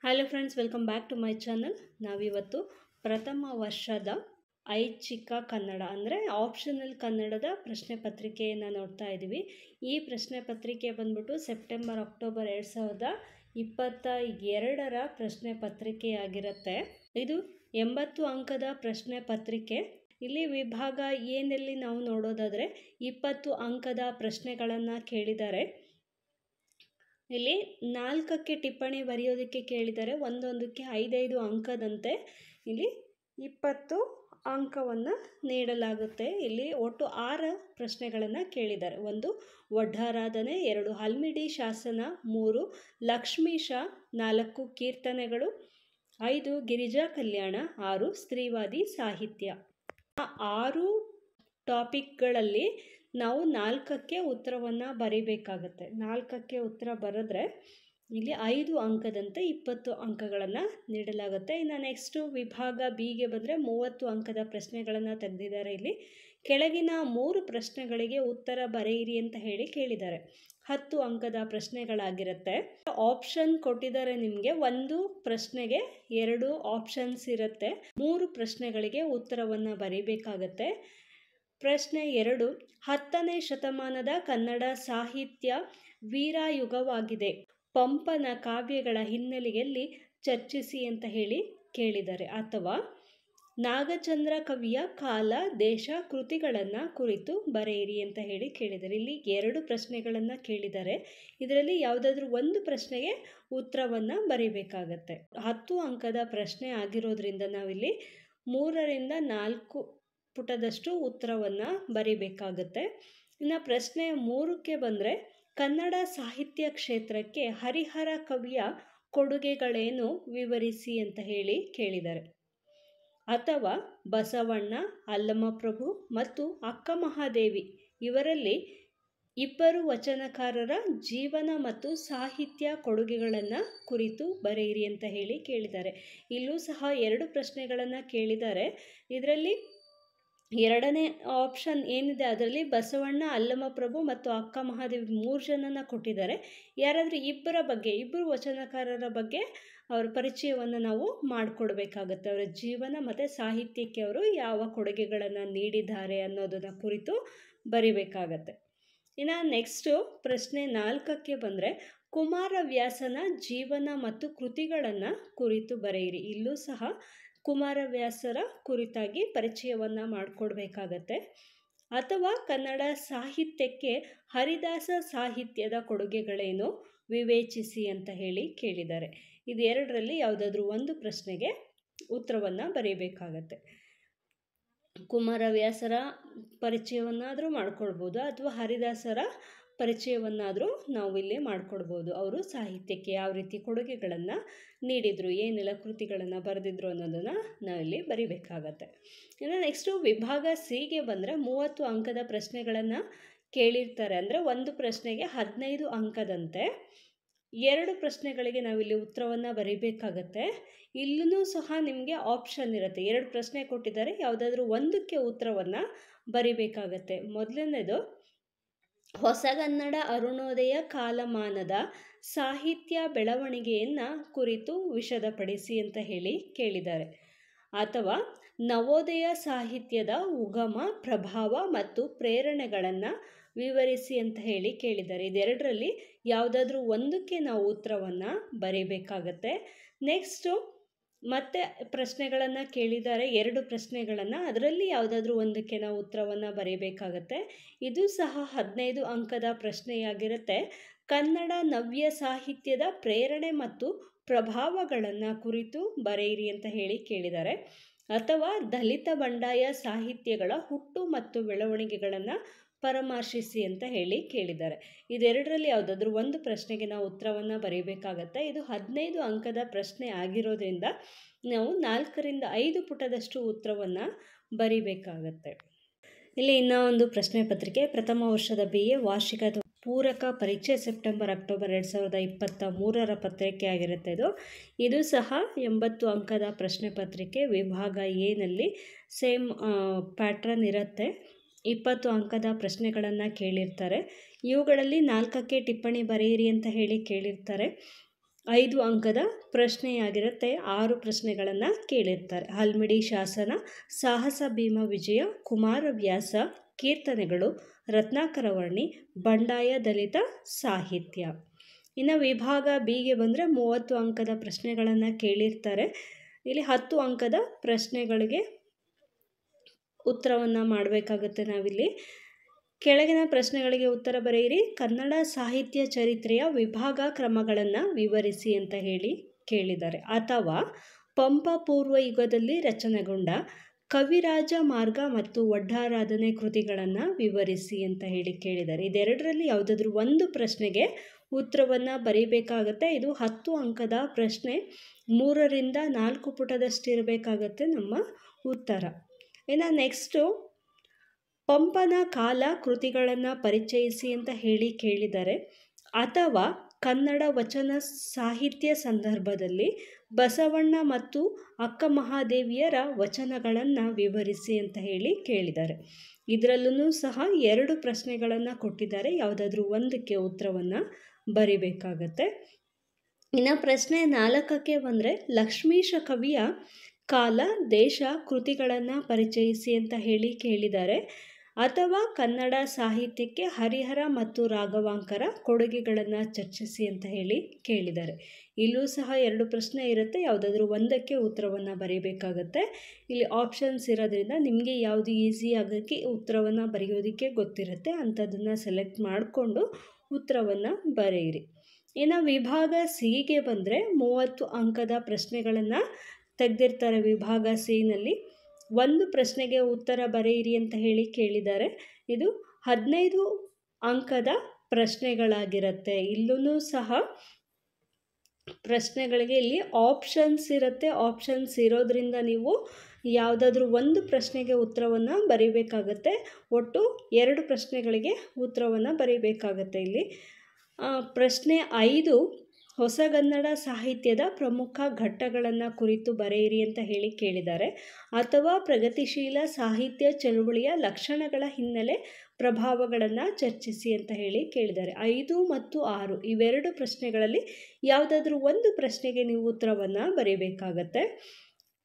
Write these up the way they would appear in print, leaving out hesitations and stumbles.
Hello friends, welcome back to my channel. ನಾವಿವತ್ತು ಪ್ರಥಮ ವರ್ಷದ ಐಚ್ಛಿಕ ಕನ್ನಡ ಅಂದರೆ ಆಪ್ಷನಲ್ ಕನ್ನಡದ ಪ್ರಶ್ನೆ ಪತ್ರಿಕೆಯನ್ನು ನೋಡ್ತಾ ಇದ್ದೀವಿ. ಈ ಪ್ರಶ್ನೆ ಪತ್ರಿಕೆ ಬಂದ್ಬಿಟ್ಟು ಸೆಪ್ಟೆಂಬರ್ ಅಕ್ಟೋಬರ್ 2022ರ ಪ್ರಶ್ನೆ ಪತ್ರಿಕೆಯಾಗಿರುತ್ತೆ. ಇದು 80 ಅಂಕದ ಪ್ರಶ್ನೆ ಪತ್ರಿಕೆ. ಇಲ್ಲಿ ವಿಭಾಗ ಏನಲ್ಲಿ ನಾವು ನೋಡೋದಾದರೆ 20 ಅಂಕದ ಪ್ರಶ್ನೆಗಳನ್ನು ಕೇಳಿದ್ದಾರೆ. ಇಲ್ಲಿ 4ಕ್ಕೆ ಟಿಪ್ಪಣಿ ಬರೆಯೋದಕ್ಕೆ ಕೇಳಿದ್ದಾರೆ. ಒಂದೊಂದಕ್ಕೆ 5 ಅಂಕದಂತೆ ಇಲ್ಲಿ 20 ಅಂಕವನ್ನು ನೀಡಲಾಗುತ್ತೆ. ಇಲ್ಲಿ ಒಟ್ಟು 6 ಪ್ರಶ್ನೆಗಳನ್ನು ಕೇಳಿದ್ದಾರೆ. 1 ಒಡ್ಡಾರಾಧನೆ, 2 ಹಲ್ಮಿಡಿ ಶಾಸನ, 3 ಲಕ್ಷ್ಮೀಶ, 4 ಕೀರ್ತನೆಗಳು, 5 ಗಿರಿಜಾ ಕಲ್ಯಾಣ, 6 ಸ್ತ್ರೀವಾದಿ ಸಾಹಿತ್ಯ. 6 ಟಾಪಿಕ್ಗಳಲ್ಲಿ ನಾವು 4ಕ್ಕೆ ಉತ್ತರವನ್ನು ಬರೀಬೇಕಾಗತ್ತೆ. 4ಕ್ಕೆ ಉತ್ತರ ಬರೆದ್ರೆ ಇಲ್ಲಿ 5 ಅಂಕದಂತೆ 20 ಅಂಕಗಳನ್ನು ನೀಡಲಾಗುತ್ತೆ. ಇನ್ನು ನೆಕ್ಸ್ಟು ವಿಭಾಗ ಬಿಗೆ ಬಂದರೆ 30 ಅಂಕದ ಪ್ರಶ್ನೆಗಳನ್ನು ತೆಗೆದಿದ್ದಾರೆ. ಇಲ್ಲಿ ಕೆಳಗಿನ 3 ಪ್ರಶ್ನೆಗಳಿಗೆ ಉತ್ತರ ಬರೆಯಿರಿ ಅಂತ ಹೇಳಿ ಕೇಳಿದ್ದಾರೆ. 10 ಅಂಕದ ಪ್ರಶ್ನೆಗಳಾಗಿರುತ್ತೆ. ಆಪ್ಷನ್ ಕೊಟ್ಟಿದ್ದಾರೆ ನಿಮಗೆ. 1 ಪ್ರಶ್ನೆಗೆ 2 ಆಪ್ಷನ್ಸ್ ಇರುತ್ತೆ. 3 ಪ್ರಶ್ನೆಗಳಿಗೆ ಉತ್ತರವನ್ನು ಬರೀಬೇಕಾಗತ್ತೆ. ಪ್ರಶ್ನೆ 2, 10ನೇ ಶತಮಾನದ ಕನ್ನಡ ಸಾಹಿತ್ಯ ವೀರಾಯುಗವಾಗಿದೆ. ಪಂಪನ ಕಾವ್ಯಗಳ ಹಿನ್ನೆಲೆಯಲ್ಲಿ ಚರ್ಚಿಸಿ ಅಂತ ಹೇಳಿ ಕೇಳಿದ್ದಾರೆ. ಅಥವಾ ನಾಗಚಂದ್ರ ಕವಿಯ ಕಾಲ, ದೇಶ, ಕೃತಿಗಳನ್ನು ಕುರಿತು ಬರೆಯಿರಿ ಅಂತ ಹೇಳಿ ಕೇಳಿದ್ದಾರೆ. ಇಲ್ಲಿ 2 ಪ್ರಶ್ನೆಗಳನ್ನು ಕೇಳಿದ್ದಾರೆ. ಇದರಲ್ಲಿ ಯಾವುದಾದ್ರೂ ಒಂದು ಪ್ರಶ್ನೆಗೆ ಉತ್ತರವನ್ನು ಬರೀಬೇಕಾಗತ್ತೆ. 10 ಅಂಕದ ಪ್ರಶ್ನೆ ಆಗಿರೋದ್ರಿಂದ ನಾವಿಲ್ಲಿ 3ರಿಂದ 4 ಪುಟದಷ್ಟು ಉತ್ತರವನ್ನು ಬರೀಬೇಕಾಗುತ್ತೆ. ಇನ್ನು ಪ್ರಶ್ನೆ 3ಕ್ಕೆ ಬಂದರೆ ಕನ್ನಡ ಸಾಹಿತ್ಯ ಕ್ಷೇತ್ರಕ್ಕೆ ಹರಿಹರ ಕವಿಯ ಕೊಡುಗೆಗಳೇನು ವಿವರಿಸಿ ಅಂತ ಹೇಳಿ ಕೇಳಿದ್ದಾರೆ. ಅಥವಾ ಬಸವಣ್ಣ, ಅಲ್ಲಮಪ್ರಭು ಮತ್ತು ಅಕ್ಕ ಮಹಾದೇವಿ ಇವರಲ್ಲಿ 2 ವಚನಕಾರರ ಜೀವನ ಮತ್ತು ಸಾಹಿತ್ಯ ಕೊಡುಗೆಗಳನ್ನು ಕುರಿತು ಬರೆಯಿರಿ ಅಂತ ಹೇಳಿ ಕೇಳಿದ್ದಾರೆ. ಇಲ್ಲೂ ಸಹ 2 ಪ್ರಶ್ನೆಗಳನ್ನು ಕೇಳಿದ್ದಾರೆ. ಇದರಲ್ಲಿ 2ನೇ ಆಪ್ಷನ್ ಏನಿದೆ ಅದರಲ್ಲಿ ಬಸವಣ್ಣ, ಅಲ್ಲಮಪ್ರಭು ಮತ್ತು ಅಕ್ಕ ಮಹಾದೇವಿ 3 ಜನನ ಕೊಟ್ಟಿದ್ದಾರೆ. ಯಾರಾದರೂ 2 ವಚನಕಾರರ ಬಗ್ಗೆ ಅವರ ಪರಿಚಯವನ್ನು ನಾವು ಮಾಡಿಕೊಡ್ಬೇಕಾಗತ್ತೆ. ಅವರ ಜೀವನ ಮತ್ತು ಸಾಹಿತ್ಯಕ್ಕೆ ಅವರು ಯಾವ ಕೊಡುಗೆಗಳನ್ನು ನೀಡಿದ್ದಾರೆ ಅನ್ನೋದನ್ನು ಕುರಿತು ಬರಿಬೇಕಾಗತ್ತೆ. ಇನ್ನು ನೆಕ್ಸ್ಟು ಪ್ರಶ್ನೆ 4ಕ್ಕೆ ಬಂದರೆ ಕುಮಾರವ್ಯಾಸನ ಜೀವನ ಮತ್ತು ಕೃತಿಗಳನ್ನು ಕುರಿತು ಬರೆಯಿರಿ. ಇಲ್ಲೂ ಸಹ ಕುಮಾರವ್ಯಾಸರ ಕುರಿತಾಗಿ ಪರಿಚಯವನ್ನು ಮಾಡಿಕೊಡ್ಬೇಕಾಗತ್ತೆ. ಅಥವಾ ಕನ್ನಡ ಸಾಹಿತ್ಯಕ್ಕೆ ಹರಿದಾಸ ಸಾಹಿತ್ಯದ ಕೊಡುಗೆಗಳೇನು ವಿವೇಚಿಸಿ ಅಂತ ಹೇಳಿ ಕೇಳಿದ್ದಾರೆ. ಇದು 2ರಲ್ಲಿ ಯಾವುದಾದ್ರೂ ಒಂದು ಪ್ರಶ್ನೆಗೆ ಉತ್ತರವನ್ನು ಬರೀಬೇಕಾಗತ್ತೆ. ಕುಮಾರವ್ಯಾಸರ ಪರಿಚಯವನ್ನಾದರೂ ಮಾಡಿಕೊಡ್ಬೋದು ಅಥವಾ ಹರಿದಾಸರ ಪರಿಚಯವನ್ನಾದರೂ ನಾವು ಇಲ್ಲಿ ಮಾಡಿಕೊಡ್ಬೋದು. ಅವರು ಸಾಹಿತ್ಯಕ್ಕೆ ಯಾವ ರೀತಿ ಕೊಡುಗೆಗಳನ್ನು ನೀಡಿದರು, ಏನೆಲ್ಲ ಕೃತಿಗಳನ್ನು ಬರೆದಿದ್ರು ಅನ್ನೋದನ್ನು ನಾವಿಲ್ಲಿ ಬರಿಬೇಕಾಗತ್ತೆ. ಇನ್ನು ನೆಕ್ಸ್ಟು ವಿಭಾಗ ಸಿಗೆ ಬಂದರೆ 30 ಅಂಕದ ಪ್ರಶ್ನೆಗಳನ್ನು ಕೇಳಿರ್ತಾರೆ. ಅಂದರೆ ಒಂದು ಪ್ರಶ್ನೆಗೆ 15 ಅಂಕದಂತೆ 2 ಪ್ರಶ್ನೆಗಳಿಗೆ ನಾವಿಲ್ಲಿ ಉತ್ತರವನ್ನು ಬರೀಬೇಕಾಗತ್ತೆ. ಇಲ್ಲೂ ಸಹ ನಿಮಗೆ ಆಪ್ಷನ್ ಇರುತ್ತೆ. 2 ಪ್ರಶ್ನೆ ಕೊಟ್ಟಿದ್ದಾರೆ, ಯಾವುದಾದ್ರೂ ಒಂದಕ್ಕೆ ಉತ್ತರವನ್ನು ಬರೀಬೇಕಾಗತ್ತೆ. ಮೊದಲನೇದು ಹೊಸಗನ್ನಡ ಅರುಣೋದಯ ಕಾಲಮಾನದ ಸಾಹಿತ್ಯ ಬೆಳವಣಿಗೆಯನ್ನು ಕುರಿತು ವಿಶದಪಡಿಸಿ ಅಂತ ಹೇಳಿ ಕೇಳಿದ್ದಾರೆ. ಅಥವಾ ನವೋದಯ ಸಾಹಿತ್ಯದ ಉಗಮ, ಪ್ರಭಾವ ಮತ್ತು ಪ್ರೇರಣೆಗಳನ್ನು ವಿವರಿಸಿ ಅಂತ ಹೇಳಿ ಕೇಳಿದ್ದಾರೆ. ಇದೆರಡರಲ್ಲಿ ಯಾವುದಾದ್ರೂ ಒಂದಕ್ಕೆ ನಾವು ಉತ್ತರವನ್ನು ಬರೀಬೇಕಾಗತ್ತೆ. ನೆಕ್ಸ್ಟು ಮತ್ತೆ ಪ್ರಶ್ನೆಗಳನ್ನು ಕೇಳಿದ್ದಾರೆ, 2 ಪ್ರಶ್ನೆಗಳನ್ನು. ಅದರಲ್ಲಿ ಯಾವುದಾದ್ರೂ ಒಂದಕ್ಕೆ ನಾವು ಉತ್ತರವನ್ನು ಬರೀಬೇಕಾಗತ್ತೆ. ಇದು ಸಹ 15 ಅಂಕದ ಪ್ರಶ್ನೆಯಾಗಿರುತ್ತೆ. ಕನ್ನಡ ನವ್ಯ ಸಾಹಿತ್ಯದ ಪ್ರೇರಣೆ ಮತ್ತು ಪ್ರಭಾವಗಳನ್ನು ಕುರಿತು ಬರೆಯಿರಿ ಅಂತ ಹೇಳಿ ಕೇಳಿದ್ದಾರೆ. ಅಥವಾ ದಲಿತ ಬಂಡಾಯ ಸಾಹಿತ್ಯಗಳ ಹುಟ್ಟು ಮತ್ತು ಬೆಳವಣಿಗೆಗಳನ್ನು ಪರಾಮರ್ಶಿಸಿ ಅಂತ ಹೇಳಿ ಕೇಳಿದ್ದಾರೆ. ಇದೆರಡರಲ್ಲಿ ಯಾವುದಾದ್ರೂ ಒಂದು ಪ್ರಶ್ನೆಗೆ ನಾವು ಉತ್ತರವನ್ನು ಬರೀಬೇಕಾಗತ್ತೆ. ಇದು 15 ಅಂಕದ ಪ್ರಶ್ನೆ ಆಗಿರೋದ್ರಿಂದ ನಾವು 4ರಿಂದ 5 ಪುಟದಷ್ಟು ಉತ್ತರವನ್ನು ಬರೀಬೇಕಾಗತ್ತೆ. ಇಲ್ಲಿ ಇನ್ನೂ ಒಂದು ಪ್ರಶ್ನೆ ಪತ್ರಿಕೆ ಪ್ರಥಮ ವರ್ಷದ BA ವಾರ್ಷಿಕ ಪೂರಕ ಪರೀಕ್ಷೆ ಸೆಪ್ಟೆಂಬರ್ ಅಕ್ಟೋಬರ್ 2023ರ ಪತ್ರಿಕೆ ಆಗಿರುತ್ತೆ. ಇದು ಸಹ 80 ಅಂಕದ ಪ್ರಶ್ನೆ ಪತ್ರಿಕೆ. ವಿಭಾಗ ಎನಲ್ಲಿ ಸೇಮ್ ಪ್ಯಾಟ್ರನ್ ಇರುತ್ತೆ. 20 ಅಂಕದ ಪ್ರಶ್ನೆಗಳನ್ನು ಕೇಳಿರ್ತಾರೆ. ಇವುಗಳಲ್ಲಿ 4ಕ್ಕೆ ಟಿಪ್ಪಣಿ ಬರೆಯಿರಿ ಅಂತ ಹೇಳಿ ಕೇಳಿರ್ತಾರೆ. 5 ಅಂಕದ ಪ್ರಶ್ನೆಯಾಗಿರುತ್ತೆ. 6 ಪ್ರಶ್ನೆಗಳನ್ನು ಕೇಳಿರ್ತಾರೆ. ಹಲ್ಮಿಡಿ ಶಾಸನ, ಸಾಹಸ ಭೀಮ ವಿಜಯ, ಕುಮಾರವ್ಯಾಸ, ಕೀರ್ತನೆಗಳು, ರತ್ನಾಕರ ವರ್ಣಿ, ಬಂಡಾಯ ದಲಿತ ಸಾಹಿತ್ಯ. ಇನ್ನು ವಿಭಾಗ ಬಿಗೆ ಬಂದರೆ 30 ಅಂಕದ ಪ್ರಶ್ನೆಗಳನ್ನು ಕೇಳಿರ್ತಾರೆ. ಇಲ್ಲಿ 10 ಅಂಕದ ಪ್ರಶ್ನೆಗಳಿಗೆ ಉತ್ತರವನ್ನು ಮಾಡಬೇಕಾಗುತ್ತೆ. ನಾವಿಲ್ಲಿ ಕೆಳಗಿನ ಪ್ರಶ್ನೆಗಳಿಗೆ ಉತ್ತರ ಬರೆಯಿರಿ. ಕನ್ನಡ ಸಾಹಿತ್ಯ ಚರಿತ್ರೆಯ ವಿಭಾಗ ಕ್ರಮಗಳನ್ನು ವಿವರಿಸಿ ಅಂತ ಹೇಳಿ ಕೇಳಿದ್ದಾರೆ. ಅಥವಾ ಪಂಪ ಪೂರ್ವ ಯುಗದಲ್ಲಿ ರಚನೆಗೊಂಡ ಕವಿರಾಜ ಮಾರ್ಗ ಮತ್ತು ಒಡ್ಡಾರಾಧನೆ ಕೃತಿಗಳನ್ನು ವಿವರಿಸಿ ಅಂತ ಹೇಳಿ ಕೇಳಿದ್ದಾರೆ. ಇದೆರಡರಲ್ಲಿ ಯಾವುದಾದ್ರೂ ಒಂದು ಪ್ರಶ್ನೆಗೆ ಉತ್ತರವನ್ನು ಬರೀಬೇಕಾಗತ್ತೆ. ಇದು 10 ಅಂಕದ ಪ್ರಶ್ನೆ. 3ರಿಂದ 4 ಪುಟದಷ್ಟಿರಬೇಕಾಗತ್ತೆ ನಮ್ಮ ಉತ್ತರ. ಇನ್ನು ನೆಕ್ಸ್ಟು ಪಂಪನ ಕಾಲ ಕೃತಿಗಳನ್ನು ಪರಿಚಯಿಸಿ ಅಂತ ಹೇಳಿ ಕೇಳಿದ್ದಾರೆ. ಅಥವಾ ಕನ್ನಡ ವಚನ ಸಾಹಿತ್ಯ ಸಂದರ್ಭದಲ್ಲಿ ಬಸವಣ್ಣ ಮತ್ತು ಅಕ್ಕ ಮಹಾದೇವಿಯರ ವಚನಗಳನ್ನು ವಿವರಿಸಿ ಅಂತ ಹೇಳಿ ಕೇಳಿದ್ದಾರೆ. ಇದರಲ್ಲೂ ಸಹ 2 ಪ್ರಶ್ನೆಗಳನ್ನು ಕೊಟ್ಟಿದ್ದಾರೆ. ಯಾವುದಾದ್ರೂ ಒಂದಕ್ಕೆ ಉತ್ತರವನ್ನು ಬರಿಬೇಕಾಗತ್ತೆ. ಇನ್ನು ಪ್ರಶ್ನೆ 4ಕ್ಕೆ ಬಂದರೆ ಲಕ್ಷ್ಮೀಶ ಕವಿಯ ಕಾಲ ದೇಶ ಕೃತಿಗಳನ್ನು ಪರಿಚಯಿಸಿ ಅಂತ ಹೇಳಿ ಕೇಳಿದ್ದಾರೆ. ಅಥವಾ ಕನ್ನಡ ಸಾಹಿತ್ಯಕ್ಕೆ ಹರಿಹರ ಮತ್ತು ರಾಘವಾಂಕರ ಕೊಡುಗೆಗಳನ್ನು ಚರ್ಚಿಸಿ ಅಂತ ಹೇಳಿ ಕೇಳಿದ್ದಾರೆ. ಇಲ್ಲೂ ಸಹ 2 ಪ್ರಶ್ನೆ ಇರುತ್ತೆ. ಯಾವುದಾದ್ರೂ ಒಂದಕ್ಕೆ ಉತ್ತರವನ್ನು ಬರೀಬೇಕಾಗತ್ತೆ. ಇಲ್ಲಿ ಆಪ್ಷನ್ಸ್ ಇರೋದ್ರಿಂದ ನಿಮಗೆ ಯಾವುದು ಈಸಿ ಆಗೋಕ್ಕೆ ಉತ್ತರವನ್ನು ಬರೆಯೋದಕ್ಕೆ ಗೊತ್ತಿರುತ್ತೆ ಅಂಥದ್ದನ್ನು ಸೆಲೆಕ್ಟ್ ಮಾಡಿಕೊಂಡು ಉತ್ತರವನ್ನು ಬರೆಯಿರಿ. ಇನ್ನು ವಿಭಾಗ ಸಿಗೆ ಬಂದರೆ 30 ಅಂಕದ ಪ್ರಶ್ನೆಗಳನ್ನು ತೆಗೆದಿರ್ತಾರೆ. ವಿಭಾಗ ಸಿನಲ್ಲಿ ಒಂದು ಪ್ರಶ್ನೆಗೆ ಉತ್ತರ ಬರೆಯಿರಿ ಅಂತ ಹೇಳಿ ಕೇಳಿದ್ದಾರೆ. ಇದು 15 ಅಂಕದ ಪ್ರಶ್ನೆಗಳಾಗಿರುತ್ತೆ. ಇಲ್ಲೂ ಸಹ ಪ್ರಶ್ನೆಗಳಿಗೆ ಇಲ್ಲಿ ಆಪ್ಷನ್ಸ್ ಇರುತ್ತೆ. ಆಪ್ಷನ್ಸ್ ಇರೋದ್ರಿಂದ ನೀವು ಯಾವುದಾದ್ರೂ ಒಂದು ಪ್ರಶ್ನೆಗೆ ಉತ್ತರವನ್ನು ಬರೀಬೇಕಾಗತ್ತೆ. ಒಟ್ಟು 2 ಪ್ರಶ್ನೆಗಳಿಗೆ ಉತ್ತರವನ್ನು ಬರೀಬೇಕಾಗತ್ತೆ. ಇಲ್ಲಿ ಪ್ರಶ್ನೆ 5 ಹೊಸಗನ್ನಡ ಸಾಹಿತ್ಯದ ಪ್ರಮುಖ ಘಟ್ಟಗಳನ್ನು ಕುರಿತು ಬರೆಯಿರಿ ಅಂತ ಹೇಳಿ ಕೇಳಿದ್ದಾರೆ. ಅಥವಾ ಪ್ರಗತಿಶೀಲ ಸಾಹಿತ್ಯ ಚಳುವಳಿಯ ಲಕ್ಷಣಗಳ ಹಿನ್ನೆಲೆ ಪ್ರಭಾವಗಳನ್ನು ಚರ್ಚಿಸಿ ಅಂತ ಹೇಳಿ ಕೇಳಿದ್ದಾರೆ. 5 ಮತ್ತು 6 ಇವೆರಡು ಪ್ರಶ್ನೆಗಳಲ್ಲಿ ಯಾವುದಾದ್ರೂ ಒಂದು ಪ್ರಶ್ನೆಗೆ ನೀವು ಉತ್ತರವನ್ನು ಬರೀಬೇಕಾಗತ್ತೆ.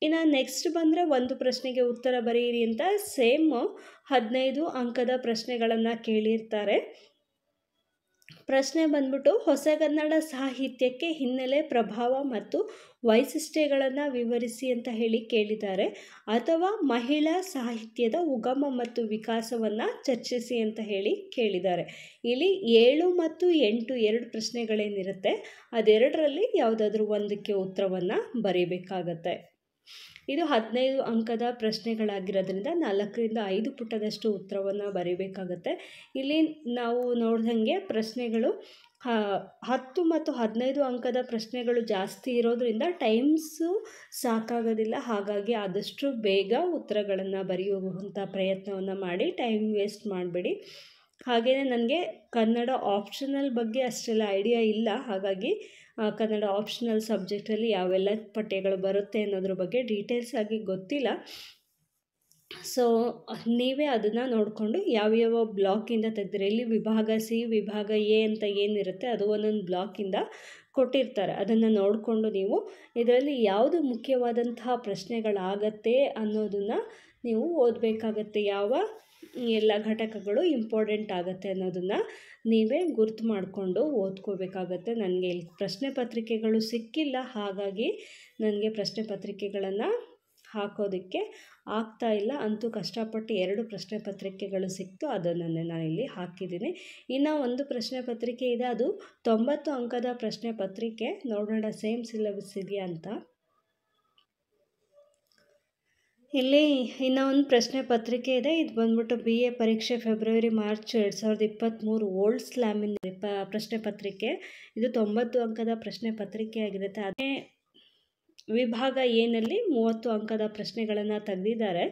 ಇನ್ನು ನೆಕ್ಸ್ಟ್ ಬಂದರೆ ಒಂದು ಪ್ರಶ್ನೆಗೆ ಉತ್ತರ ಬರೆಯಿರಿ ಅಂತ ಸೇಮ್ 15 ಅಂಕದ ಪ್ರಶ್ನೆಗಳನ್ನು ಕೇಳಿರ್ತಾರೆ. ಪ್ರಶ್ನೆ ಬಂದ್ಬಿಟ್ಟು ಹೊಸಗನ್ನಡ ಸಾಹಿತ್ಯಕ್ಕೆ ಹಿನ್ನೆಲೆ, ಪ್ರಭಾವ ಮತ್ತು ವೈಶಿಷ್ಟ್ಯಗಳನ್ನು ವಿವರಿಸಿ ಅಂತ ಹೇಳಿ ಕೇಳಿದ್ದಾರೆ. ಅಥವಾ ಮಹಿಳಾ ಸಾಹಿತ್ಯದ ಉಗಮ ಮತ್ತು ವಿಕಾಸವನ್ನು ಚರ್ಚಿಸಿ ಅಂತ ಹೇಳಿ ಕೇಳಿದ್ದಾರೆ. ಇಲ್ಲಿ 7 ಮತ್ತು 8 2 ಪ್ರಶ್ನೆಗಳೇನಿರುತ್ತೆ ಅದೆರಡರಲ್ಲಿ ಯಾವುದಾದ್ರೂ ಒಂದಕ್ಕೆ ಉತ್ತರವನ್ನು ಬರೀಬೇಕಾಗತ್ತೆ. ಇದು 15 ಅಂಕದ ಪ್ರಶ್ನೆಗಳಾಗಿರೋದ್ರಿಂದ 4ರಿಂದ 5 ಪುಟದಷ್ಟು ಉತ್ತರವನ್ನು ಬರೀಬೇಕಾಗತ್ತೆ. ಇಲ್ಲಿ ನಾವು ನೋಡ್ದಂಗೆ ಪ್ರಶ್ನೆಗಳು 10 ಮತ್ತು 15 ಅಂಕದ ಪ್ರಶ್ನೆಗಳು ಜಾಸ್ತಿ ಇರೋದ್ರಿಂದ ಟೈಮ್ಸು ಸಾಕಾಗೋದಿಲ್ಲ. ಹಾಗಾಗಿ ಆದಷ್ಟು ಬೇಗ ಉತ್ತರಗಳನ್ನು ಬರೆಯುವಂಥ ಪ್ರಯತ್ನವನ್ನು ಮಾಡಿ, ಟೈಮ್ ವೇಸ್ಟ್ ಮಾಡಬೇಡಿ. ಹಾಗೆಯೇ ನನಗೆ ಕನ್ನಡ ಆಪ್ಷನಲ್ ಬಗ್ಗೆ ಅಷ್ಟೆಲ್ಲ ಐಡಿಯಾ ಇಲ್ಲ. ಹಾಗಾಗಿ ಕನ್ನಡ ಆಪ್ಷನಲ್ ಸಬ್ಜೆಕ್ಟಲ್ಲಿ ಯಾವೆಲ್ಲ ಪಠ್ಯಗಳು ಬರುತ್ತೆ ಅನ್ನೋದ್ರ ಬಗ್ಗೆ ಡೀಟೇಲ್ಸ್ ಆಗಿ ಗೊತ್ತಿಲ್ಲ. ಸೊ ನೀವೇ ಅದನ್ನು ನೋಡಿಕೊಂಡು ಯಾವ್ಯಾವ ಬ್ಲಾಕಿಂದ ತೆಗೆದ್ರೆ, ಇಲ್ಲಿ ವಿಭಾಗ ಸಿ, ವಿಭಾಗ ಎ ಅಂತ ಏನಿರುತ್ತೆ ಅದು ಒಂದೊಂದು ಬ್ಲಾಕಿಂದ ಕೊಟ್ಟಿರ್ತಾರೆ. ಅದನ್ನು ನೋಡಿಕೊಂಡು ನೀವು ಇದರಲ್ಲಿ ಯಾವುದು ಮುಖ್ಯವಾದಂತಹ ಪ್ರಶ್ನೆಗಳಾಗತ್ತೆ ಅನ್ನೋದನ್ನು ನೀವು ಓದಬೇಕಾಗತ್ತೆ. ಯಾವ ಎಲ್ಲ ಘಟಕಗಳು ಇಂಪಾರ್ಟೆಂಟ್ ಆಗುತ್ತೆ ಅನ್ನೋದನ್ನು ನೀವೇ ಗುರ್ತು ಮಾಡಿಕೊಂಡು ಓದ್ಕೋಬೇಕಾಗತ್ತೆ. ನನಗೆ ಇಲ್ಲಿ ಪ್ರಶ್ನೆ ಪತ್ರಿಕೆಗಳು ಸಿಕ್ಕಿಲ್ಲ, ಹಾಗಾಗಿ ನನಗೆ ಪ್ರಶ್ನೆ ಪತ್ರಿಕೆಗಳನ್ನು ಹಾಕೋದಕ್ಕೆ ಆಗ್ತಾ ಇಲ್ಲ. ಅಂತೂ ಕಷ್ಟಪಟ್ಟು 2 ಪ್ರಶ್ನೆ ಪತ್ರಿಕೆಗಳು ಸಿಕ್ತು, ಅದನ್ನೇ ನಾನಿಲ್ಲಿ ಹಾಕಿದ್ದೀನಿ. ಇನ್ನು ಒಂದು ಪ್ರಶ್ನೆ ಪತ್ರಿಕೆ ಇದೆ, ಅದು 90 ಅಂಕದ ಪ್ರಶ್ನೆ ಪತ್ರಿಕೆ. ನೋಡೋಣ ಸೇಮ್ ಸಿಲೆಬಸ್ ಇದೆಯಾ ಅಂತ. ಇಲ್ಲಿ ಇನ್ನೂ ಒಂದು ಪ್ರಶ್ನೆ ಪತ್ರಿಕೆ ಇದೆ. ಇದು ಬಂದ್ಬಿಟ್ಟು BA ಪರೀಕ್ಷೆ ಫೆಬ್ರವರಿ ಮಾರ್ಚ್ 2023 ಓಲ್ಡ್ ಸ್ಲ್ಯಾಮಿನ ಪ್ರಶ್ನೆ ಪತ್ರಿಕೆ. ಇದು 90 ಅಂಕದ ಪ್ರಶ್ನೆ ಪತ್ರಿಕೆ ಆಗಿರುತ್ತೆ. ಅದೇ ವಿಭಾಗ ಎನಲ್ಲಿ 30 ಅಂಕದ ಪ್ರಶ್ನೆಗಳನ್ನು ತೆಗೆದಿದ್ದಾರೆ.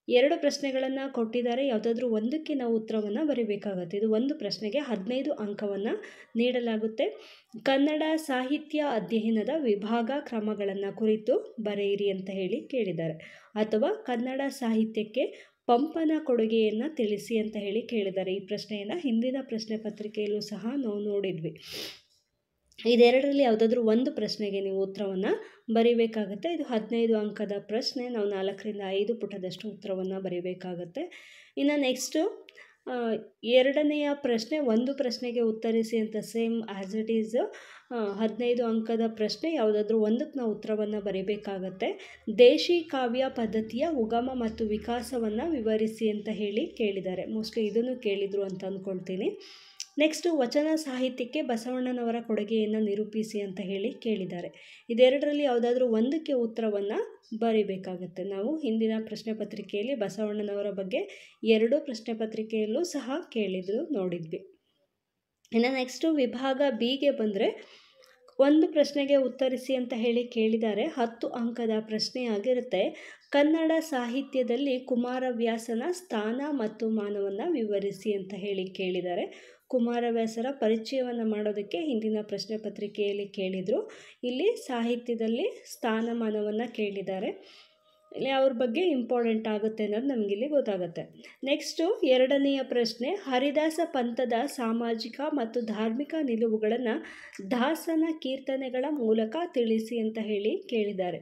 2 ಪ್ರಶ್ನೆಗಳನ್ನು ಕೊಟ್ಟಿದ್ದಾರೆ. ಯಾವುದಾದ್ರೂ ಒಂದಕ್ಕೆ ನಾವು ಉತ್ತರವನ್ನು ಬರೀಬೇಕಾಗುತ್ತೆ. ಇದು ಒಂದು ಪ್ರಶ್ನೆಗೆ 15 ಅಂಕವನ್ನು ನೀಡಲಾಗುತ್ತೆ. ಕನ್ನಡ ಸಾಹಿತ್ಯ ಅಧ್ಯಯನದ ವಿಭಾಗ ಕ್ರಮಗಳನ್ನು ಕುರಿತು ಬರೆಯಿರಿ ಅಂತ ಹೇಳಿ ಕೇಳಿದ್ದಾರೆ. ಅಥವಾ ಕನ್ನಡ ಸಾಹಿತ್ಯಕ್ಕೆ ಪಂಪನ ಕೊಡುಗೆಯನ್ನು ತಿಳಿಸಿ ಅಂತ ಹೇಳಿ ಕೇಳಿದ್ದಾರೆ. ಈ ಪ್ರಶ್ನೆಯನ್ನು ಹಿಂದಿನ ಪ್ರಶ್ನೆ ಪತ್ರಿಕೆಯಲ್ಲೂ ಸಹ ನಾವು ನೋಡಿದ್ವಿ. ಇದೆರಡರಲ್ಲಿ ಯಾವುದಾದ್ರೂ ಒಂದು ಪ್ರಶ್ನೆಗೆ ನೀವು ಉತ್ತರವನ್ನು ಬರೀಬೇಕಾಗುತ್ತೆ. ಇದು 15 ಅಂಕದ ಪ್ರಶ್ನೆ. ನಾವು 4ರಿಂದ 5 ಪುಟದಷ್ಟು ಉತ್ತರವನ್ನು ಬರೀಬೇಕಾಗತ್ತೆ. ಇನ್ನು ನೆಕ್ಸ್ಟು ಎರಡನೆಯ ಪ್ರಶ್ನೆ, ಒಂದು ಪ್ರಶ್ನೆಗೆ ಉತ್ತರಿಸಿ ಅಂತ ಸೇಮ್ ಆ್ಯಸ್ ಇಟ್ ಈಸ್ 15 ಅಂಕದ ಪ್ರಶ್ನೆ. ಯಾವುದಾದ್ರೂ ಒಂದಕ್ಕೆ ನಾವು ಉತ್ತರವನ್ನು ಬರೀಬೇಕಾಗತ್ತೆ. ದೇಶಿ ಕಾವ್ಯ ಪದ್ಧತಿಯ ಉಗಮ ಮತ್ತು ವಿಕಾಸವನ್ನು ವಿವರಿಸಿ ಅಂತ ಹೇಳಿ ಕೇಳಿದ್ದಾರೆ. ಮೋಸ್ಟ್ಲಿ ಇದನ್ನು ಕೇಳಿದರು ಅಂತ ಅಂದ್ಕೊಳ್ತೀನಿ. ನೆಕ್ಸ್ಟು ವಚನ ಸಾಹಿತ್ಯಕ್ಕೆ ಬಸವಣ್ಣನವರ ಕೊಡುಗೆಯನ್ನು ನಿರೂಪಿಸಿ ಅಂತ ಹೇಳಿ ಕೇಳಿದ್ದಾರೆ. ಇದೆರಡರಲ್ಲಿ ಯಾವುದಾದ್ರೂ ಒಂದಕ್ಕೆ ಉತ್ತರವನ್ನು ಬರೀಬೇಕಾಗತ್ತೆ. ನಾವು ಹಿಂದಿನ ಪ್ರಶ್ನೆ ಪತ್ರಿಕೆಯಲ್ಲಿ ಬಸವಣ್ಣನವರ ಬಗ್ಗೆ 2 ಪ್ರಶ್ನೆ ಪತ್ರಿಕೆಯಲ್ಲೂ ಸಹ ನೋಡಿದ್ವಿ. ಇನ್ನು ನೆಕ್ಸ್ಟು ವಿಭಾಗ ಬಿಗೆ ಬಂದರೆ, ಒಂದು ಪ್ರಶ್ನೆಗೆ ಉತ್ತರಿಸಿ ಅಂತ ಹೇಳಿ ಕೇಳಿದ್ದಾರೆ. 10 ಅಂಕದ ಪ್ರಶ್ನೆಯಾಗಿರುತ್ತೆ. ಕನ್ನಡ ಸಾಹಿತ್ಯದಲ್ಲಿ ಕುಮಾರವ್ಯಾಸನ ಸ್ಥಾನ ಮತ್ತು ಮಾನವನ್ನು ವಿವರಿಸಿ ಅಂತ ಹೇಳಿ ಕೇಳಿದ್ದಾರೆ. ಕುಮಾರವ್ಯಾಸರ ಪರಿಚಯವನ್ನು ಮಾಡೋದಕ್ಕೆ ಹಿಂದಿನ ಪ್ರಶ್ನೆ ಪತ್ರಿಕೆಯಲ್ಲಿ ಕೇಳಿದರು. ಇಲ್ಲಿ ಸಾಹಿತ್ಯದಲ್ಲಿ ಸ್ಥಾನಮಾನವನ್ನು ಕೇಳಿದ್ದಾರೆ. ಇಲ್ಲಿ ಅವ್ರ ಬಗ್ಗೆ ಇಂಪಾರ್ಟೆಂಟ್ ಆಗುತ್ತೆ ಅನ್ನೋದು ನಮಗಿಲ್ಲಿ ಗೊತ್ತಾಗುತ್ತೆ. ನೆಕ್ಸ್ಟು ಎರಡನೆಯ ಪ್ರಶ್ನೆ, ಹರಿದಾಸ ಪಂಥದ ಸಾಮಾಜಿಕ ಮತ್ತು ಧಾರ್ಮಿಕ ನಿಲುವುಗಳನ್ನು ದಾಸನ ಕೀರ್ತನೆಗಳ ಮೂಲಕ ತಿಳಿಸಿ ಅಂತ ಹೇಳಿ ಕೇಳಿದ್ದಾರೆ.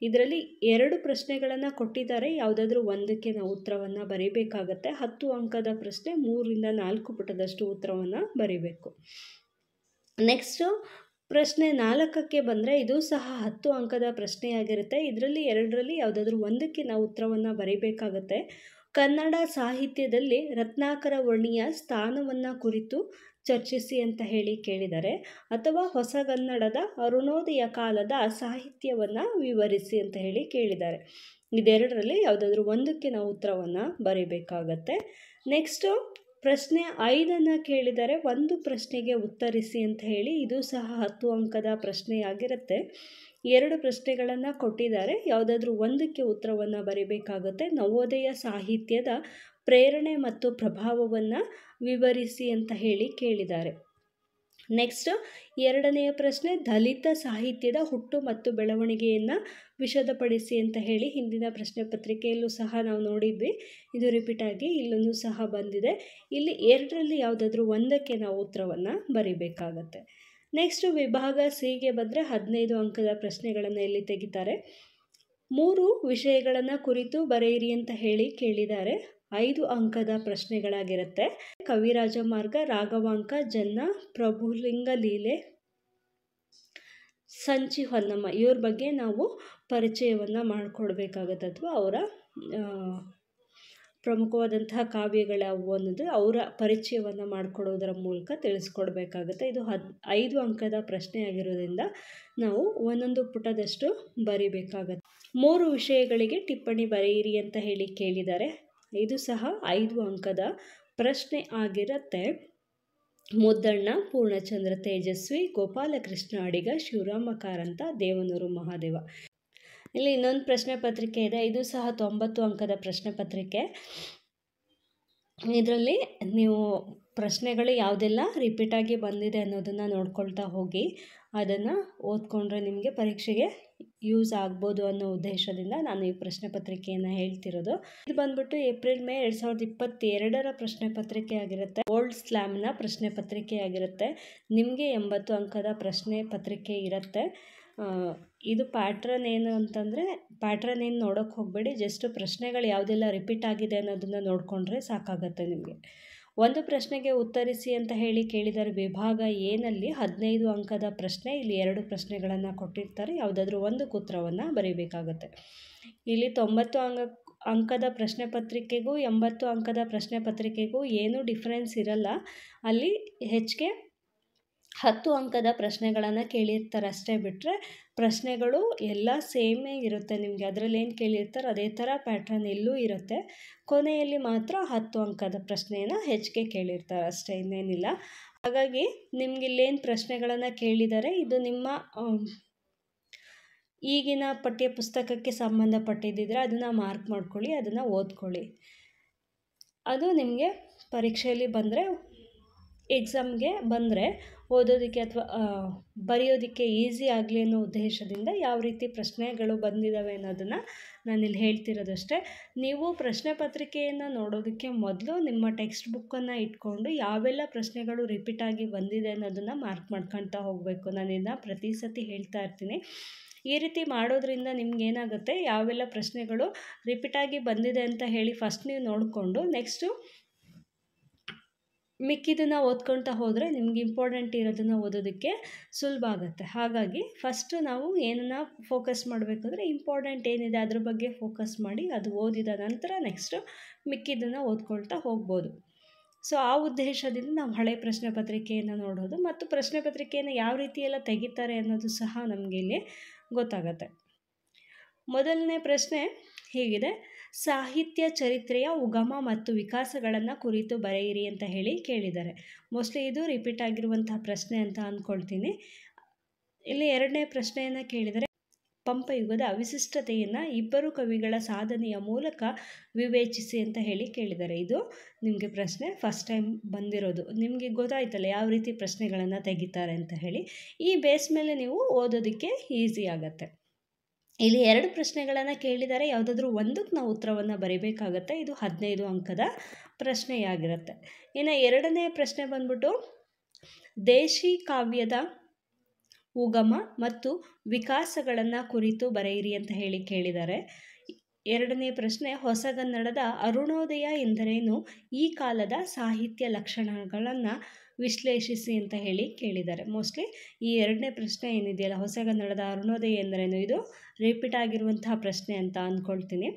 ಇದರಲ್ಲಿ 2 ಪ್ರಶ್ನೆಗಳನ್ನು ಕೊಟ್ಟಿದ್ದಾರೆ. ಯಾವುದಾದ್ರೂ ಒಂದಕ್ಕೆ ನಾವು ಉತ್ತರವನ್ನು ಬರೀಬೇಕಾಗತ್ತೆ. 10 ಅಂಕದ ಪ್ರಶ್ನೆ, 3ರಿಂದ 4 ಪುಟದಷ್ಟು ಉತ್ತರವನ್ನು ಬರೀಬೇಕು. ನೆಕ್ಸ್ಟು ಪ್ರಶ್ನೆ 4ಕ್ಕೆ ಬಂದರೆ, ಇದು ಸಹ 10 ಅಂಕದ ಪ್ರಶ್ನೆಯಾಗಿರುತ್ತೆ. ಇದರಲ್ಲಿ 2ರಲ್ಲಿ ಯಾವುದಾದ್ರೂ ಒಂದಕ್ಕೆ ನಾವು ಉತ್ತರವನ್ನು ಬರೀಬೇಕಾಗತ್ತೆ. ಕನ್ನಡ ಸಾಹಿತ್ಯದಲ್ಲಿ ರತ್ನಾಕರ ವರ್ಣಿಯ ಸ್ಥಾನವನ್ನು ಕುರಿತು ಚರ್ಚಿಸಿ ಅಂತ ಹೇಳಿ ಕೇಳಿದ್ದಾರೆ. ಅಥವಾ ಹೊಸಗನ್ನಡದ ಅರುಣೋದಯ ಕಾಲದ ಸಾಹಿತ್ಯವನ್ನು ವಿವರಿಸಿ ಅಂತ ಹೇಳಿ ಕೇಳಿದ್ದಾರೆ. ಇದೆರಡರಲ್ಲಿ ಯಾವುದಾದ್ರೂ ಒಂದಕ್ಕೆ ನಾವು ಉತ್ತರವನ್ನು ಬರೀಬೇಕಾಗತ್ತೆ. ನೆಕ್ಸ್ಟು ಪ್ರಶ್ನೆ 5 ಕೇಳಿದರೆ, ಒಂದು ಪ್ರಶ್ನೆಗೆ ಉತ್ತರಿಸಿ ಅಂತ ಹೇಳಿ. ಇದು ಸಹ 10 ಅಂಕದ ಪ್ರಶ್ನೆಯಾಗಿರುತ್ತೆ. 2 ಪ್ರಶ್ನೆಗಳನ್ನು ಕೊಟ್ಟಿದ್ದಾರೆ. ಯಾವುದಾದ್ರೂ ಒಂದಕ್ಕೆ ಉತ್ತರವನ್ನು ಬರೀಬೇಕಾಗುತ್ತೆ. ನವೋದಯ ಸಾಹಿತ್ಯದ ಪ್ರೇರಣೆ ಮತ್ತು ಪ್ರಭಾವವನ್ನು ವಿವರಿಸಿ ಅಂತ ಹೇಳಿ ಕೇಳಿದ್ದಾರೆ. ನೆಕ್ಸ್ಟ್ ಎರಡನೆಯ ಪ್ರಶ್ನೆ, ದಲಿತ ಸಾಹಿತ್ಯದ ಹುಟ್ಟು ಮತ್ತು ಬೆಳವಣಿಗೆಯನ್ನು ವಿಶದಪಡಿಸಿ ಅಂತ ಹೇಳಿ ಹಿಂದಿನ ಪ್ರಶ್ನೆ ಪತ್ರಿಕೆಯಲ್ಲೂ ಸಹ ನಾವು ನೋಡಿದ್ವಿ. ಇದು ರಿಪೀಟ್ ಆಗಿ ಇಲ್ಲೂ ಸಹ ಬಂದಿದೆ. ಇಲ್ಲಿ 2ರಲ್ಲಿ ಯಾವುದಾದ್ರೂ ಒಂದಕ್ಕೆ ನಾವು ಉತ್ತರವನ್ನು ಬರೀಬೇಕಾಗತ್ತೆ. ನೆಕ್ಸ್ಟ್ ವಿಭಾಗ ಸಿಗೆ ಬಂದರೆ 15 ಅಂಕದ ಪ್ರಶ್ನೆಗಳನ್ನು ಇಲ್ಲಿ ತೆಗಿತಾರೆ. 3 ವಿಷಯಗಳನ್ನು ಕುರಿತು ಬರೆಯಿರಿ ಅಂತ ಹೇಳಿ ಕೇಳಿದ್ದಾರೆ. 5 ಅಂಕದ ಪ್ರಶ್ನೆಗಳಾಗಿರುತ್ತೆ. ಕವಿರಾಜ ಮಾರ್ಗ, ರಾಘವಾಂಕ, ಜನ್ನ, ಪ್ರಭುಲಿಂಗ ಲೀಲೆ, ಸಂಚಿ ಹೊನ್ನಮ್ಮ ಇವ್ರ ಬಗ್ಗೆ ನಾವು ಪರಿಚಯವನ್ನು ಮಾಡಿಕೊಡ್ಬೇಕಾಗತ್ತೆ. ಅಥವಾ ಅವರ ಪ್ರಮುಖವಾದಂತಹ ಕಾವ್ಯಗಳವು ಅನ್ನೋದು ಅವರ ಪರಿಚಯವನ್ನು ಮಾಡಿಕೊಡೋದರ ಮೂಲಕ ತಿಳಿಸ್ಕೊಡ್ಬೇಕಾಗತ್ತೆ. ಇದು 5 ಅಂಕದ ಪ್ರಶ್ನೆ ಆಗಿರೋದ್ರಿಂದ ನಾವು ಒಂದೊಂದು ಪುಟದಷ್ಟು ಬರಿಬೇಕಾಗತ್ತೆ. 3 ವಿಷಯಗಳಿಗೆ ಟಿಪ್ಪಣಿ ಬರೆಯಿರಿ ಅಂತ ಹೇಳಿ ಕೇಳಿದ್ದಾರೆ. ಇದು ಸಹ 5 ಅಂಕದ ಪ್ರಶ್ನೆ ಆಗಿರುತ್ತೆ. ಮುದ್ದಣ್ಣ, ಪೂರ್ಣಚಂದ್ರ ತೇಜಸ್ವಿ, ಗೋಪಾಲಕೃಷ್ಣ ಅಡಿಗ, ಶಿವರಾಮ ಕಾರಂತ, ದೇವನೂರು ಮಹಾದೇವ. ಇಲ್ಲಿ ಇನ್ನೊಂದು ಪ್ರಶ್ನೆ ಪತ್ರಿಕೆ ಇದೆ. ಇದು ಸಹ 90 ಅಂಕದ ಪ್ರಶ್ನೆ ಪತ್ರಿಕೆ. ಇದರಲ್ಲಿ ನೀವು ಪ್ರಶ್ನೆಗಳು ಯಾವುದೆಲ್ಲ ರಿಪೀಟಾಗಿ ಬಂದಿದೆ ಅನ್ನೋದನ್ನು ನೋಡ್ಕೊಳ್ತಾ ಹೋಗಿ. ಅದನ್ನು ಓದ್ಕೊಂಡ್ರೆ ನಿಮಗೆ ಪರೀಕ್ಷೆಗೆ ಯೂಸ್ ಆಗ್ಬೋದು ಅನ್ನೋ ಉದ್ದೇಶದಿಂದ ನಾನು ಈ ಪ್ರಶ್ನೆ ಪತ್ರಿಕೆಯನ್ನು ಹೇಳ್ತಿರೋದು. ಇದು ಬಂದ್ಬಿಟ್ಟು ಏಪ್ರಿಲ್-ಮೇ 2022 ಪ್ರಶ್ನೆ ಪತ್ರಿಕೆ ಆಗಿರುತ್ತೆ. ಓಲ್ಡ್ ಸ್ಲ್ಯಾಮ್ನ ಪ್ರಶ್ನೆ ಪತ್ರಿಕೆ ಆಗಿರುತ್ತೆ. ನಿಮಗೆ 80 ಅಂಕದ ಪ್ರಶ್ನೆ ಪತ್ರಿಕೆ ಇರುತ್ತೆ. ಇದು ಪ್ಯಾಟ್ರನ್ ಏನು ಅಂತಂದರೆ, ಪ್ಯಾಟ್ರನ್ ಏನು ನೋಡೋಕ್ಕೆ ಹೋಗಬೇಡಿ. ಜಸ್ಟ್ ಪ್ರಶ್ನೆಗಳು ಯಾವುದೆಲ್ಲ ರಿಪೀಟ್ ಆಗಿದೆ ಅನ್ನೋದನ್ನು ನೋಡಿಕೊಂಡ್ರೆ ಸಾಕಾಗತ್ತೆ ನಿಮಗೆ. ಒಂದು ಪ್ರಶ್ನೆಗೆ ಉತ್ತರಿಸಿ ಅಂತ ಹೇಳಿ ಕೇಳಿದರೆ ವಿಭಾಗ ಏನಲ್ಲಿ 15 ಅಂಕದ ಪ್ರಶ್ನೆ. ಇಲ್ಲಿ 2 ಪ್ರಶ್ನೆಗಳನ್ನು ಕೊಟ್ಟಿರ್ತಾರೆ. ಯಾವುದಾದ್ರೂ ಒಂದಕ್ಕೆ ಉತ್ತರವನ್ನು ಬರೀಬೇಕಾಗತ್ತೆ. ಇಲ್ಲಿ 90 ಅಂಕದ ಪ್ರಶ್ನೆ ಪತ್ರಿಕೆಗೂ 80 ಅಂಕದ ಪ್ರಶ್ನೆ ಪತ್ರಿಕೆಗೂ ಏನೂ ಡಿಫ್ರೆನ್ಸ್ ಇರಲ್ಲ. ಅಲ್ಲಿ ಹೆಚ್ಚಿಗೆ 10 ಅಂಕದ ಪ್ರಶ್ನೆಗಳನ್ನು ಕೇಳಿರ್ತಾರೆ ಅಷ್ಟೇ. ಬಿಟ್ಟರೆ ಪ್ರಶ್ನೆಗಳು ಎಲ್ಲ ಸೇಮೇ ಇರುತ್ತೆ ನಿಮಗೆ. ಅದರಲ್ಲಿ ಏನು ಕೇಳಿರ್ತಾರೆ ಅದೇ ಥರ ಪ್ಯಾಟ್ರನ್ ಎಲ್ಲೂ ಇರುತ್ತೆ. ಕೊನೆಯಲ್ಲಿ ಮಾತ್ರ 10 ಅಂಕದ ಪ್ರಶ್ನೆಯನ್ನು ಹೆಚ್ಚಿಗೆ ಕೇಳಿರ್ತಾರೆ ಅಷ್ಟೇ, ಇನ್ನೇನಿಲ್ಲ. ಹಾಗಾಗಿ ನಿಮ್ಗೆ ಇಲ್ಲೇನು ಪ್ರಶ್ನೆಗಳನ್ನು ಕೇಳಿದ್ದಾರೆ ಇದು ನಿಮ್ಮ ಈಗಿನ ಪಠ್ಯ ಪುಸ್ತಕಕ್ಕೆ ಸಂಬಂಧಪಟ್ಟಿದ್ದಿದ್ರೆ ಅದನ್ನು ಮಾರ್ಕ್ ಮಾಡ್ಕೊಳ್ಳಿ, ಅದನ್ನು ಓದ್ಕೊಳ್ಳಿ. ಅದು ನಿಮಗೆ ಪರೀಕ್ಷೆಯಲ್ಲಿ ಬಂದರೆ ಎಕ್ಸಾಮ್ಗೆ ಬಂದರೆ ಓದೋದಕ್ಕೆ ಅಥವಾ ಬರೆಯೋದಕ್ಕೆ ಈಸಿ ಆಗಲಿ ಅನ್ನೋ ಉದ್ದೇಶದಿಂದ ಯಾವ ರೀತಿ ಪ್ರಶ್ನೆಗಳು ಬಂದಿದ್ದಾವೆ ಅನ್ನೋದನ್ನು ನಾನಿಲ್ಲಿ ಹೇಳ್ತಿರೋದಷ್ಟೇ. ನೀವು ಪ್ರಶ್ನೆ ಪತ್ರಿಕೆಯನ್ನು ನೋಡೋದಕ್ಕೆ ಮೊದಲು ನಿಮ್ಮ ಟೆಕ್ಸ್ಟ್ ಬುಕ್ಕನ್ನು ಇಟ್ಕೊಂಡು ಯಾವೆಲ್ಲ ಪ್ರಶ್ನೆಗಳು ರಿಪೀಟಾಗಿ ಬಂದಿದೆ ಅನ್ನೋದನ್ನು ಮಾರ್ಕ್ ಮಾಡ್ಕೊಳ್ತಾ ಹೋಗಬೇಕು. ನಾನು ಇದನ್ನ ಪ್ರತಿ ಸತಿ ಹೇಳ್ತಾ ಇರ್ತೀನಿ. ಈ ರೀತಿ ಮಾಡೋದ್ರಿಂದ ನಿಮ್ಗೇನಾಗುತ್ತೆ, ಯಾವೆಲ್ಲ ಪ್ರಶ್ನೆಗಳು ರಿಪೀಟಾಗಿ ಬಂದಿದೆ ಅಂತ ಹೇಳಿ ಫಸ್ಟ್ ನೀವು ನೋಡಿಕೊಂಡು ನೆಕ್ಸ್ಟು ಮಿಕ್ಕಿದ್ದನ್ನು ಓದ್ಕೊಳ್ತಾ ಹೋದರೆ ನಿಮ್ಗೆ ಇಂಪಾರ್ಟೆಂಟ್ ಇರೋದನ್ನು ಓದೋದಕ್ಕೆ ಸುಲಭ ಆಗುತ್ತೆ. ಹಾಗಾಗಿ ಫಸ್ಟು ನಾವು ಏನನ್ನು ಫೋಕಸ್ ಮಾಡಬೇಕು ಅಂದರೆ ಇಂಪಾರ್ಟೆಂಟ್ ಏನಿದೆ ಅದ್ರ ಬಗ್ಗೆ ಫೋಕಸ್ ಮಾಡಿ ಅದು ಓದಿದ ನಂತರ ನೆಕ್ಸ್ಟು ಮಿಕ್ಕಿದ್ದನ್ನು ಓದ್ಕೊಳ್ತಾ ಹೋಗ್ಬೋದು. ಸೊ ಆ ಉದ್ದೇಶದಿಂದ ನಾವು ಹಳೆ ಪ್ರಶ್ನೆ ಪತ್ರಿಕೆಯನ್ನು ನೋಡೋದು ಮತ್ತು ಪ್ರಶ್ನೆ ಪತ್ರಿಕೆಯನ್ನು ಯಾವ ರೀತಿಯೆಲ್ಲ ತೆಗಿತಾರೆ ಅನ್ನೋದು ಸಹ ನಮಗೆ ಇಲ್ಲಿ ಗೊತ್ತಾಗತ್ತೆ. ಮೊದಲನೇ ಪ್ರಶ್ನೆ ಹೀಗಿದೆ: ಸಾಹಿತ್ಯ ಚರಿತ್ರೆಯ ಉಗಮ ಮತ್ತು ವಿಕಾಸಗಳನ್ನು ಕುರಿತು ಬರೆಯಿರಿ ಅಂತ ಹೇಳಿ ಕೇಳಿದ್ದಾರೆ. ಮೋಸ್ಟ್ಲಿ ಇದು ರಿಪೀಟ್ ಆಗಿರುವಂತಹ ಪ್ರಶ್ನೆ ಅಂತ ಅಂದ್ಕೊಳ್ತೀನಿ. ಇಲ್ಲಿ ಎರಡನೇ ಪ್ರಶ್ನೆಯನ್ನು ಕೇಳಿದರೆ, ಪಂಪಯುಗದ ವಿಶಿಷ್ಟತೆಯನ್ನು ಇಬ್ಬರು ಕವಿಗಳ ಸಾಧನೆಯ ಮೂಲಕ ವಿವೇಚಿಸಿ ಅಂತ ಹೇಳಿ ಕೇಳಿದ್ದಾರೆ. ಇದು ನಿಮಗೆ ಪ್ರಶ್ನೆ ಫಸ್ಟ್ ಟೈಮ್ ಬಂದಿರೋದು. ನಿಮಗೆ ಗೊತ್ತಾಯ್ತಲ್ಲ ಯಾವ ರೀತಿ ಪ್ರಶ್ನೆಗಳನ್ನು ತೆಗಿತಾರೆ ಅಂತ ಹೇಳಿ. ಈ ಬೇಸ್ ಮೇಲೆ ನೀವು ಓದೋದಕ್ಕೆ ಈಸಿ ಆಗುತ್ತೆ. ಇಲ್ಲಿ 2 ಪ್ರಶ್ನೆಗಳನ್ನು ಕೇಳಿದರೆ ಯಾವುದಾದ್ರೂ ಒಂದಕ್ಕೆ ನಾವು ಉತ್ತರವನ್ನು ಬರೀಬೇಕಾಗತ್ತೆ. ಇದು 15 ಅಂಕದ ಪ್ರಶ್ನೆಯಾಗಿರುತ್ತೆ. ಇನ್ನು ಎರಡನೇ ಪ್ರಶ್ನೆ ಬಂದ್ಬಿಟ್ಟು ದೇಶಿ ಕಾವ್ಯದ ಉಗಮ ಮತ್ತು ವಿಕಾಸಗಳನ್ನು ಕುರಿತು ಬರೆಯಿರಿ ಅಂತ ಹೇಳಿ ಕೇಳಿದ್ದಾರೆ. ಎರಡನೇ ಪ್ರಶ್ನೆ ಹೊಸಗನ್ನಡದ ಅರುಣೋದಯ ಎಂದರೇನು, ಈ ಕಾಲದ ಸಾಹಿತ್ಯ ಲಕ್ಷಣಗಳನ್ನು ವಿಶ್ಲೇಷಿಸಿ ಅಂತ ಹೇಳಿ ಕೇಳಿದ್ದಾರೆ. ಮೋಸ್ಟ್ಲಿ ಈ ಎರಡನೇ ಪ್ರಶ್ನೆ ಏನಿದೆಯಲ್ಲ, ಹೊಸಗನ್ನಡದ ಅರುಣೋದಯ ಎಂದರೇನು, ಇದು ರಿಪೀಟ್ ಆಗಿರುವಂತಹ ಪ್ರಶ್ನೆ ಅಂತ ಅಂದ್ಕೊಳ್ತೀನಿ.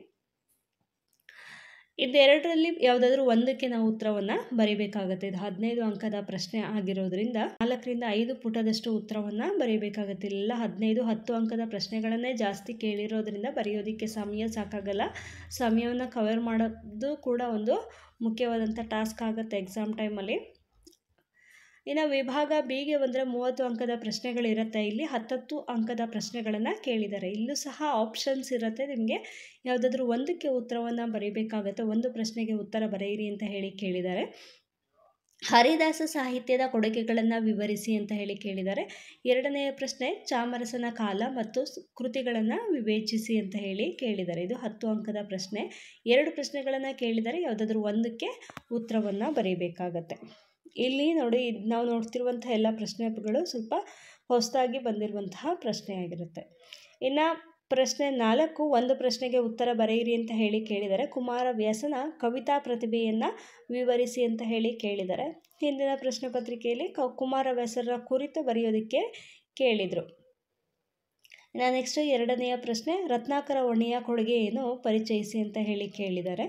ಇದೆರಡರಲ್ಲಿ ಯಾವುದಾದ್ರೂ ಒಂದಕ್ಕೆ ನಾವು ಉತ್ತರವನ್ನು ಬರೀಬೇಕಾಗತ್ತೆ. ಇದು 15 ಅಂಕದ ಪ್ರಶ್ನೆ ಆಗಿರೋದ್ರಿಂದ 4ರಿಂದ 5 ಪುಟದಷ್ಟು ಉತ್ತರವನ್ನು ಬರೀಬೇಕಾಗತ್ತೆ. ಇಲ್ಲ 15, 10 ಅಂಕದ ಪ್ರಶ್ನೆಗಳನ್ನೇ ಜಾಸ್ತಿ ಕೇಳಿರೋದ್ರಿಂದ ಬರೆಯೋದಕ್ಕೆ ಸಮಯ ಸಾಕಾಗಲ್ಲ. ಸಮಯವನ್ನು ಕವರ್ ಮಾಡೋದು ಕೂಡ ಒಂದು ಮುಖ್ಯವಾದಂಥ ಟಾಸ್ಕ್ ಆಗುತ್ತೆ ಎಕ್ಸಾಮ್ ಟೈಮಲ್ಲಿ. ಇನ್ನು ವಿಭಾಗ ಬಿಗೆ ಬಂದರೆ 30 ಅಂಕದ ಪ್ರಶ್ನೆಗಳಿರುತ್ತೆ. ಇಲ್ಲಿ 10 ಅಂಕದ ಪ್ರಶ್ನೆಗಳನ್ನು ಕೇಳಿದ್ದಾರೆ. ಇಲ್ಲೂ ಸಹ ಆಪ್ಷನ್ಸ್ ಇರುತ್ತೆ. ನಿಮಗೆ ಯಾವುದಾದ್ರೂ ಒಂದಕ್ಕೆ ಉತ್ತರವನ್ನು ಬರೀಬೇಕಾಗತ್ತೆ. ಒಂದು ಪ್ರಶ್ನೆಗೆ ಉತ್ತರ ಬರೆಯಿರಿ ಅಂತ ಹೇಳಿ ಕೇಳಿದ್ದಾರೆ. ಹರಿದಾಸ ಸಾಹಿತ್ಯದ ಕೊಡುಗೆಗಳನ್ನು ವಿವರಿಸಿ ಅಂತ ಹೇಳಿ ಕೇಳಿದ್ದಾರೆ. ಎರಡನೆಯ ಪ್ರಶ್ನೆ ಚಾಮರಸನ ಕಾಲ ಮತ್ತು ಕೃತಿಗಳನ್ನು ವಿವೇಚಿಸಿ ಅಂತ ಹೇಳಿ ಕೇಳಿದ್ದಾರೆ. ಇದು 10 ಅಂಕದ ಪ್ರಶ್ನೆ. 2 ಪ್ರಶ್ನೆಗಳನ್ನು ಕೇಳಿದರೆ ಯಾವುದಾದ್ರೂ ಒಂದಕ್ಕೆ ಉತ್ತರವನ್ನು ಬರೀಬೇಕಾಗತ್ತೆ. ಇಲ್ಲಿ ನೋಡಿ, ನಾವು ನೋಡ್ತಿರುವಂತಹ ಎಲ್ಲ ಪ್ರಶ್ನೆಗಳು ಸ್ವಲ್ಪ ಹೊಸದಾಗಿ ಬಂದಿರುವಂತಹ ಪ್ರಶ್ನೆಯಾಗಿರುತ್ತೆ. ಇನ್ನು ಪ್ರಶ್ನೆ 4, ಒಂದು ಪ್ರಶ್ನೆಗೆ ಉತ್ತರ ಬರೆಯಿರಿ ಅಂತ ಹೇಳಿ ಕೇಳಿದರೆ ಕುಮಾರವ್ಯಾಸನ ಕವಿತಾ ಪ್ರತಿಭೆಯನ್ನು ವಿವರಿಸಿ ಅಂತ ಹೇಳಿ ಕೇಳಿದ್ದಾರೆ. ಹಿಂದಿನ ಪ್ರಶ್ನೆ ಪತ್ರಿಕೆಯಲ್ಲಿ ಕುಮಾರವ್ಯಾಸರ ಕುರಿತು ಬರೆಯೋದಕ್ಕೆ ಕೇಳಿದರು. ನೆಕ್ಸ್ಟ್ ಎರಡನೆಯ ಪ್ರಶ್ನೆ ರತ್ನಾಕರ ವರ್ಣಿಯ ಕೊಡುಗೆ ಏನು, ಪರಿಚಯಿಸಿ ಅಂತ ಹೇಳಿ ಕೇಳಿದ್ದಾರೆ.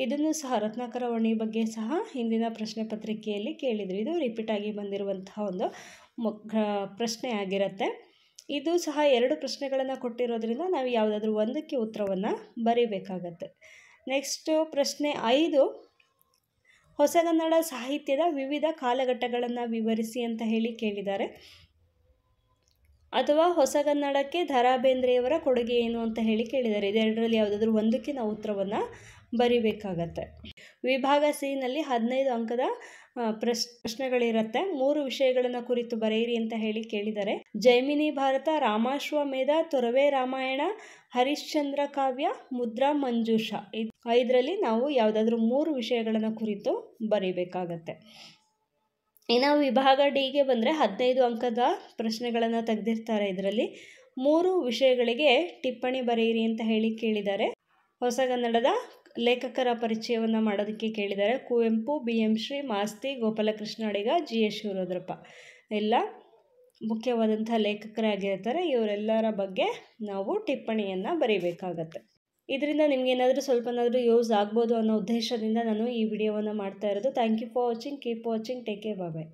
ಇದನ್ನು ಸಹ ರತ್ನಾಕರ ವರ್ಣಿ ಬಗ್ಗೆ ಸಹ ಹಿಂದಿನ ಪ್ರಶ್ನೆ ಪತ್ರಿಕೆಯಲ್ಲಿ ಕೇಳಿದರು. ಇದು ರಿಪೀಟ್ ಆಗಿ ಬಂದಿರುವಂತಹ ಒಂದು ಪ್ರಶ್ನೆ ಆಗಿರುತ್ತೆ. ಇದು ಸಹ 2 ಪ್ರಶ್ನೆಗಳನ್ನು ಕೊಟ್ಟಿರೋದ್ರಿಂದ ನಾವು ಯಾವುದಾದ್ರೂ ಒಂದಕ್ಕೆ ಉತ್ತರವನ್ನು ಬರೀಬೇಕಾಗತ್ತೆ. ನೆಕ್ಸ್ಟು ಪ್ರಶ್ನೆ 5, ಹೊಸಗನ್ನಡ ಸಾಹಿತ್ಯದ ವಿವಿಧ ಕಾಲಘಟ್ಟಗಳನ್ನು ವಿವರಿಸಿ ಅಂತ ಹೇಳಿ ಕೇಳಿದ್ದಾರೆ. ಅಥವಾ ಹೊಸಗನ್ನಡಕ್ಕೆ ದ ರಾ ಬೇಂದ್ರೆಯವರ ಕೊಡುಗೆ ಏನು ಅಂತ ಹೇಳಿ ಕೇಳಿದ್ದಾರೆ. ಇದೆರಡರಲ್ಲಿ ಯಾವುದಾದ್ರೂ ಒಂದಕ್ಕೆ ನಾವು ಉತ್ತರವನ್ನು ಬರೀಬೇಕಾಗತ್ತೆ. ವಿಭಾಗ ಸಿನಲ್ಲಿ 15 ಅಂಕದ ಪ್ರಶ್ನೆಗಳಿರುತ್ತೆ. 3 ವಿಷಯಗಳನ್ನು ಕುರಿತು ಬರೆಯಿರಿ ಅಂತ ಹೇಳಿ ಕೇಳಿದ್ದಾರೆ. ಜೈಮಿನಿ ಭಾರತ, ರಾಮಾಶ್ವಮೇಧ, ತೊರವೆ ರಾಮಾಯಣ, ಹರಿಶ್ಚಂದ್ರ ಕಾವ್ಯ, ಮುದ್ರಾ ಮಂಜೂಷ. 5ರಲ್ಲಿ ನಾವು ಯಾವುದಾದ್ರೂ 3 ವಿಷಯಗಳನ್ನು ಕುರಿತು ಬರೀಬೇಕಾಗತ್ತೆ. ಇನ್ನು ವಿಭಾಗ ಡಿಗೆ ಬಂದರೆ 15 ಅಂಕದ ಪ್ರಶ್ನೆಗಳನ್ನು ತೆಗೆದಿರ್ತಾರೆ. ಇದರಲ್ಲಿ 3 ವಿಷಯಗಳಿಗೆ ಟಿಪ್ಪಣಿ ಬರೆಯಿರಿ ಅಂತ ಹೇಳಿ ಕೇಳಿದ್ದಾರೆ. ಹೊಸಗನ್ನಡದ ಲೇಖಕರ ಪರಿಚಯವನ್ನು ಮಾಡೋದಕ್ಕೆ ಕೇಳಿದ್ದಾರೆ. ಕುವೆಂಪು, BM ಶ್ರೀ, ಮಾಸ್ತಿ, ಗೋಪಾಲಕೃಷ್ಣ ಅಡಿಗ, GS ಶಿವರುದ್ರಪ್ಪ ಎಲ್ಲ ಮುಖ್ಯವಾದಂಥ ಲೇಖಕರಾಗಿರ್ತಾರೆ. ಇವರೆಲ್ಲರ ಬಗ್ಗೆ ನಾವು ಟಿಪ್ಪಣಿಯನ್ನು ಬರೀಬೇಕಾಗತ್ತೆ. ಇದರಿಂದ ನಿಮಗೇನಾದರೂ ಸ್ವಲ್ಪನಾದರೂ ಯೂಸ್ ಆಗ್ಬೋದು ಅನ್ನೋ ಉದ್ದೇಶದಿಂದ ನಾನು ಈ ವಿಡಿಯೋವನ್ನು ಮಾಡ್ತಾ ಇರೋದು. Thank you for watching. Keep watching. Take care. Bye.